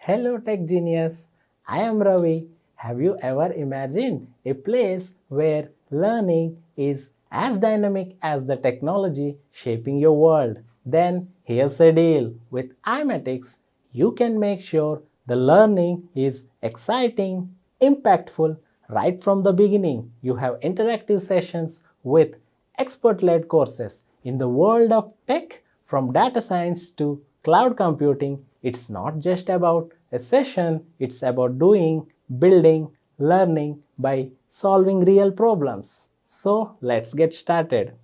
Hello Tech Genius, I am Ravi. Have you ever imagined a place where learning is as dynamic as the technology shaping your world? Then here's a deal. With iMatix, you can make sure the learning is exciting, impactful right from the beginning. You have interactive sessions with expert-led courses. In the world of tech, from data science to cloud computing, it's not just about a session, it's about doing, building, learning by solving real problems. So let's get started.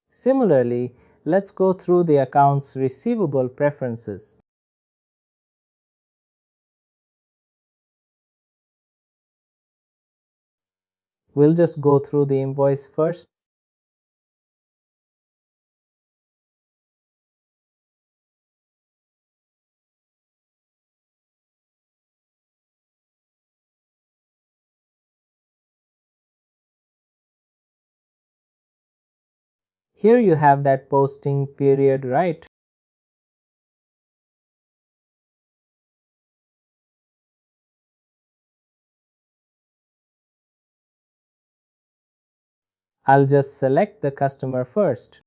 Similarly, let's go through the accounts receivable preferences. We'll just go through the invoice first. Here you have that posting period, right? I'll just select the customer first.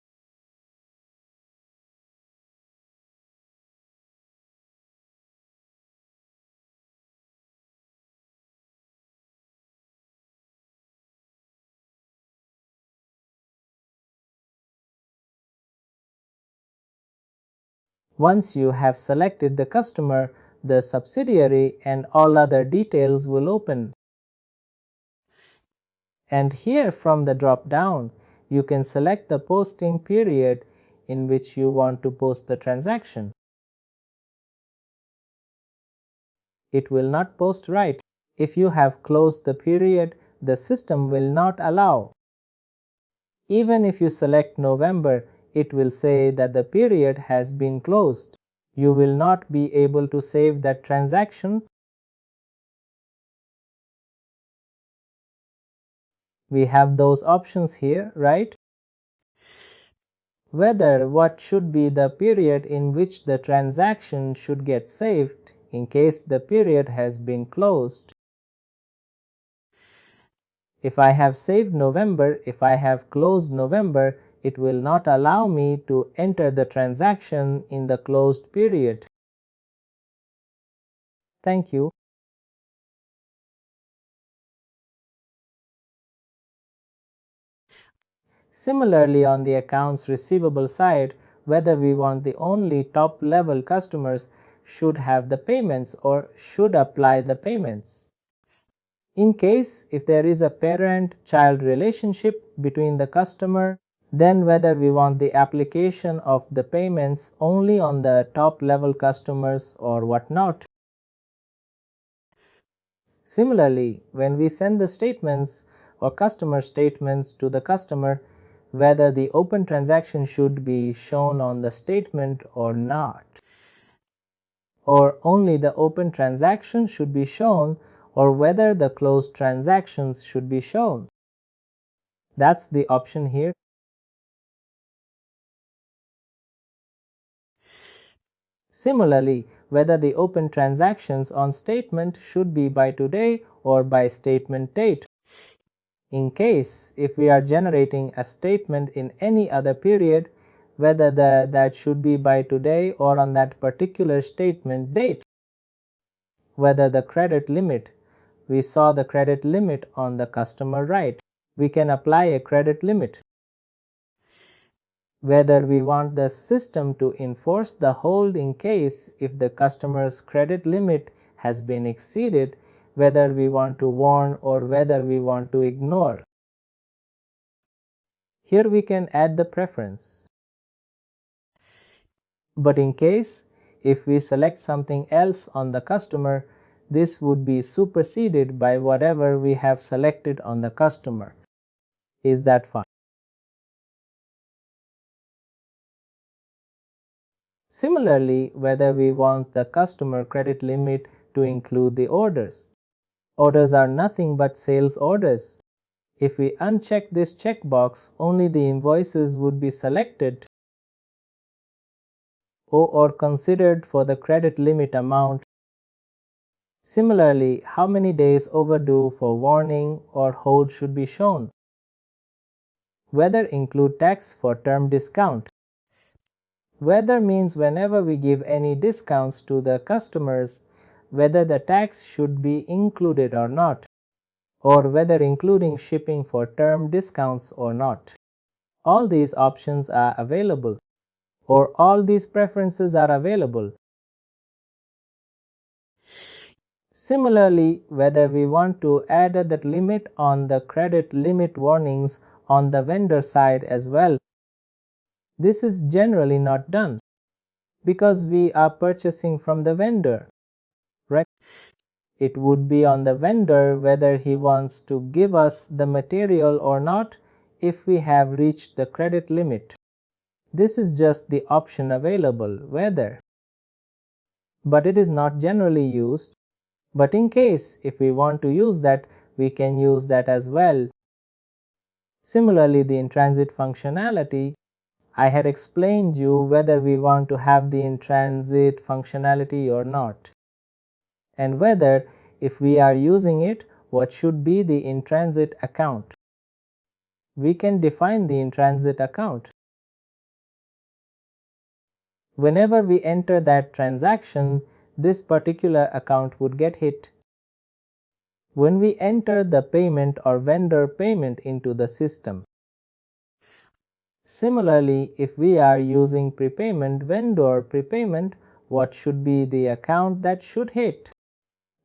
Once you have selected the customer, the subsidiary and all other details will open. And here from the drop down, you can select the posting period in which you want to post the transaction. It will not post right. If you have closed the period, the system will not allow. Even if you select November, it will say that the period has been closed. You will not be able to save that transaction. We have those options here, right? Whether what should be the period in which the transaction should get saved in case the period has been closed. If I have saved November, if I have closed November, it will not allow me to enter the transaction in the closed period. Thank you. Similarly, on the accounts receivable side, whether we want the only top level customers should have the payments or should apply the payments. In case if there is a parent-child relationship between the customer, then whether we want the application of the payments only on the top level customers or whatnot. Similarly, when we send the statements or customer statements to the customer, whether the open transaction should be shown on the statement or not, or only the open transaction should be shown, or whether the closed transactions should be shown. That's the option here. Similarly, whether the open transactions on statement should be by today or by statement date. In case if we are generating a statement in any other period, whether that should be by today or on that particular statement date. Whether the credit limit, we saw the credit limit on the customer right. We can apply a credit limit. Whether we want the system to enforce the hold in case if the customer's credit limit has been exceeded, whether we want to warn or whether we want to ignore. Here we can add the preference. But in case if we select something else on the customer, this would be superseded by whatever we have selected on the customer. Is that fine? Similarly, whether we want the customer credit limit to include the orders. Orders are nothing but sales orders. If we uncheck this checkbox, only the invoices would be selected or considered for the credit limit amount. Similarly, how many days overdue for warning or hold should be shown. Whether include tax for term discount. Whether means whenever we give any discounts to the customers, whether the tax should be included or not, or whether including shipping for term discounts or not. All these options are available, or all these preferences are available. Similarly, whether we want to add that limit on the credit limit warnings on the vendor side as well. This is generally not done because we are purchasing from the vendor, right? It would be on the vendor whether he wants to give us the material or not if we have reached the credit limit. This is just the option available, whether. But it is not generally used. But in case if we want to use that, we can use that as well. Similarly, the in-transit functionality, I had explained you whether we want to have the in-transit functionality or not, and whether if we are using it, what should be the in-transit account. We can define the in-transit account. Whenever we enter that transaction, this particular account would get hit. When we enter the payment or vendor payment into the system. Similarly, if we are using prepayment, vendor prepayment, what should be the account that should hit?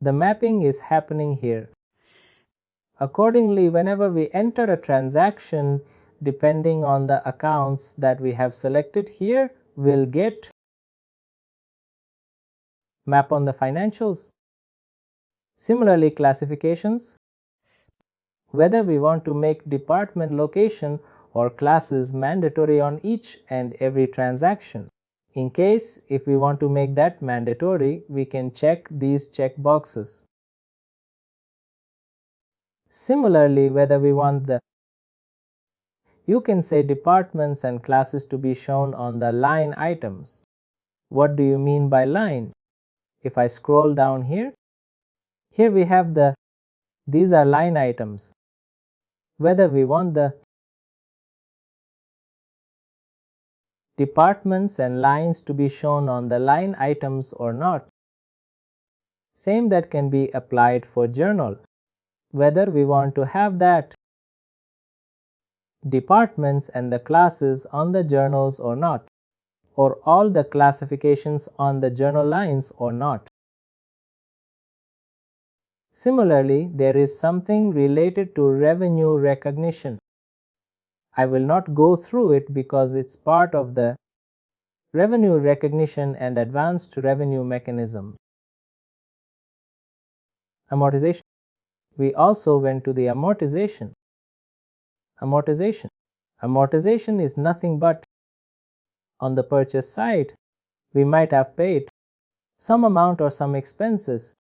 The mapping is happening here. Accordingly, whenever we enter a transaction, depending on the accounts that we have selected here, we'll get map on the financials. Similarly, classifications, whether we want to make department location or classes mandatory on each and every transaction. In case if we want to make that mandatory, we can check these check boxes. Similarly, whether we want you can say departments and classes to be shown on the line items. What do you mean by line? If I scroll down here we have these are line items. Whether we want the departments and lines to be shown on the line items or not. Same that can be applied for journal. Whether we want to have that departments and the classes on the journals or not, or all the classifications on the journal lines or not. Similarly, there is something related to revenue recognition. I will not go through it because it's part of the revenue recognition and advanced revenue mechanism. Amortization. We also went to the amortization. Amortization is nothing but on the purchase side, we might have paid some amount or some expenses,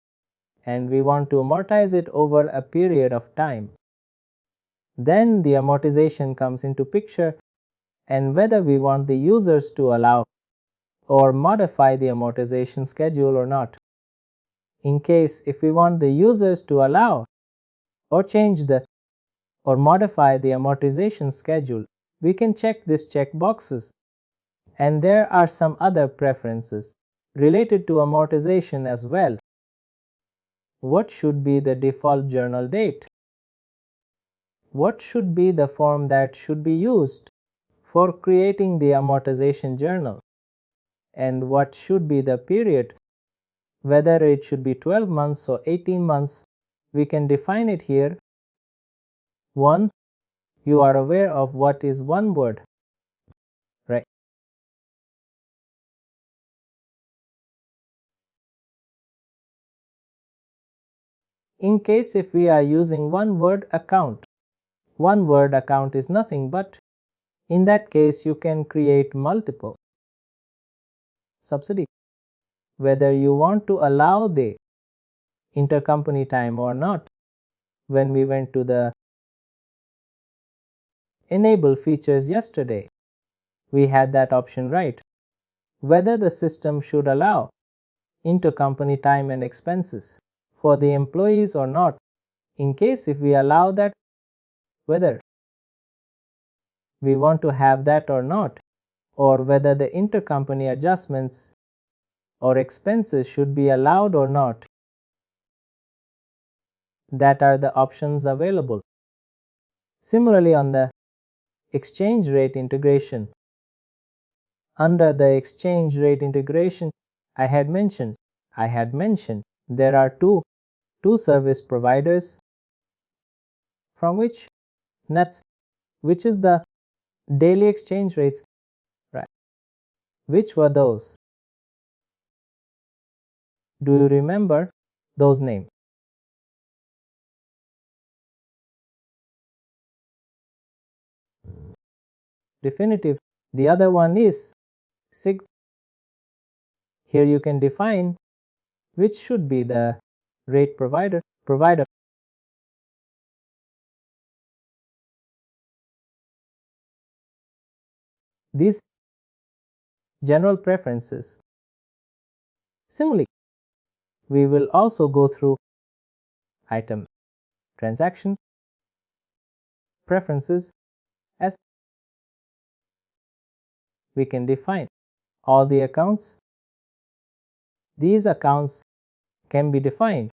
and we want to amortize it over a period of time. Then the amortization comes into picture, and whether we want the users to allow or modify the amortization schedule or not. In case if we want the users to allow or change or modify the amortization schedule, we can check these check boxes. And there are some other preferences related to amortization as well. What should be the default journal date? What should be the form that should be used for creating the amortization journal? And what should be the period? Whether it should be 12 months or 18 months, we can define it here. 1. You are aware of what is one word, right? In case if we are using one word account is nothing but, in that case you can create multiple subsidy. Whether you want to allow the intercompany time or not. When we went to the enable features yesterday, we had that option right. Whether the system should allow intercompany time and expenses. for the employees or not. In case if we allow that, whether we want to have that or not, or whether the intercompany adjustments or expenses should be allowed or not. That are the options available. Similarly, on the exchange rate integration, under the exchange rate integration, I had mentioned there are two service providers from which which is the daily exchange rates, right? Which were those? Do you remember those names? Definitive. The other one is SIG. Here you can define which should be the rate provider. These general preferences. Similarly, we will also go through item transaction preferences, as we can define all the accounts. These accounts can be defined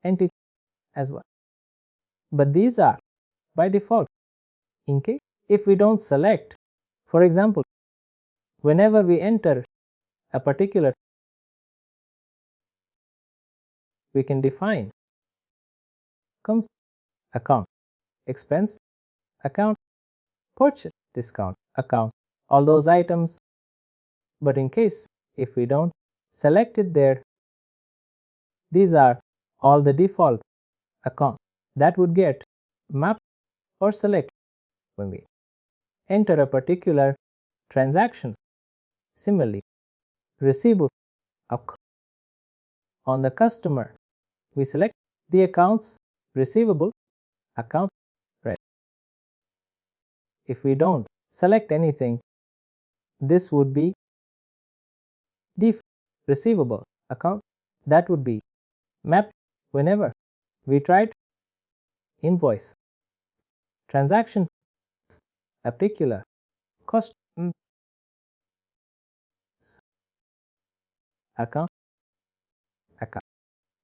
entity as well, but these are by default. In case if we don't select, for example, whenever we enter a particular, we can define comes account, expense account, purchase discount account, all those items. But in case if we don't select it there, these are all the default account that would get mapped or select when we enter a particular transaction. Similarly, receivable on the customer, we select the accounts receivable account, right? If we don't select anything, this would be receivable account that would be mapped whenever we tried invoice transaction, a particular cost account.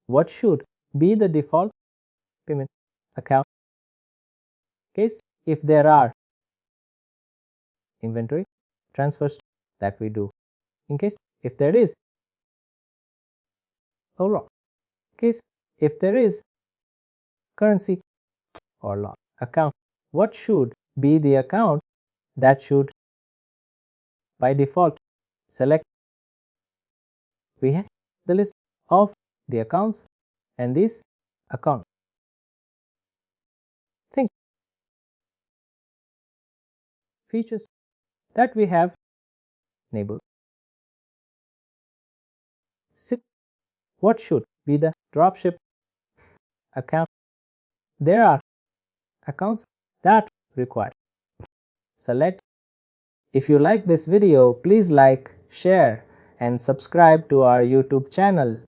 What should be the default payment account? Case if there are inventory transfers that we do. In case if there is overall, case if there is currency or loss account, what should be the account that should by default select? We have the list of the accounts and this account. Think features that we have enabled. What should be the dropship account? There are accounts that require select. If you like this video, please like, share and subscribe to our YouTube channel.